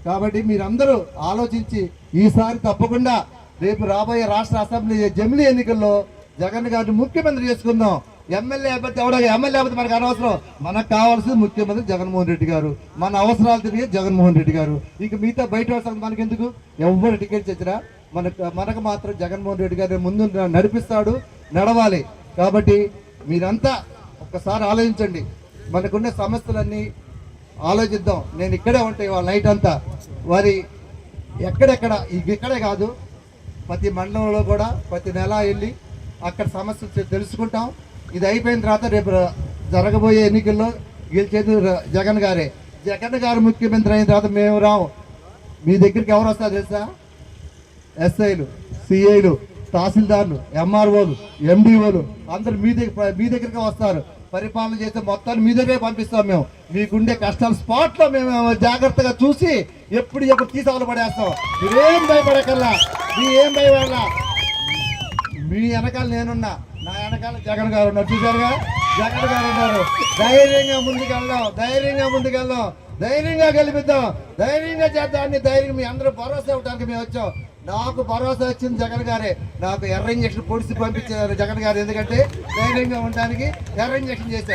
కాబట్టి మీరందరూ ఆలోచించి ఈసారి తప్పకుండా రేపు రాబోయే రాష్ట్ర అసెంబ్లీ జమిలీ ఎన్నికల్లో జగన్ గారిని ముఖ్యమంత్రి చేసుకుందాం. ఎమ్మెల్యే అభ్యర్థి ఎవడో ఎమ్మెల్యే అభ్యర్థి మనకు అనవసరం. మనకు కావాల్సింది ముఖ్యమంత్రి జగన్మోహన్ రెడ్డి గారు. మన అవసరాలు తిరిగి జగన్మోహన్ రెడ్డి గారు. ఇక మిగతా బయట అవసరం మనకెందుకు? ఎవరు టికెట్ తెచ్చినా మనకు మాత్రం జగన్మోహన్ రెడ్డి గారు ముందు నడిపిస్తాడు, నడవాలి. కాబట్టి మీరంతా ఒక్కసారి ఆలోచించండి. మనకున్న సమస్యలన్నీ ఆలోచిద్దాం. నేను ఇక్కడే ఉంటాయి వాళ్ళ నైట్ అంతా. వారి ఎక్కడెక్కడ ఇక్కడే కాదు, ప్రతి మండలంలో కూడా ప్రతి నెల వెళ్ళి అక్కడ సమస్యలు తెలుసుకుంటాం. ఇది అయిపోయిన తర్వాత రేపు జరగబోయే ఎన్నికల్లో గెలిచేది జగన్ గారే. జగన్ గారు ముఖ్యమంత్రి అయిన తర్వాత మేము రాము. మీ దగ్గరికి ఎవరు వస్తారు తెలుసా? ఎస్ఐలు, సిఐలు, తహసీల్దార్లు, ఎంఆర్ఓలు, ఎండిఓలు అందరు మీ దగ్గరికి వస్తారు. పరిపాలన చేస్తే మొత్తాన్ని మీ దగ్గరే పంపిస్తాం. మేము మీకుండే కష్టాలు స్పాట్లో మేము జాగ్రత్తగా చూసి ఎప్పుడు తీసాలు పడేస్తాం. మీరేం భయపడకల్లా, మీరేం భయపడాలా. మీ వెనకాల నేనున్నా, నా వెనకాల జగన్ గారు ఉన్నారు. చూసారుగా, జగన్ గారు ఉన్నారు. ధైర్యంగా ముందుకెళ్దాం, ధైర్యంగా గెలిపిద్దాం, ధైర్యంగా చేద్దాం. ధైర్యం మీ అందరూ భరోసా ఇవ్వడానికి మేము వచ్చాం. నాకు భరోసా వచ్చింది జగన్ గారే. నాకు ఎర్ర ఇంజక్షన్ పొడిచి పంపించారు జగన్ గారు. ఎందుకంటే ధైర్యంగా ఉండడానికి ఎర్ర ఇంజక్షన్ చేశారు.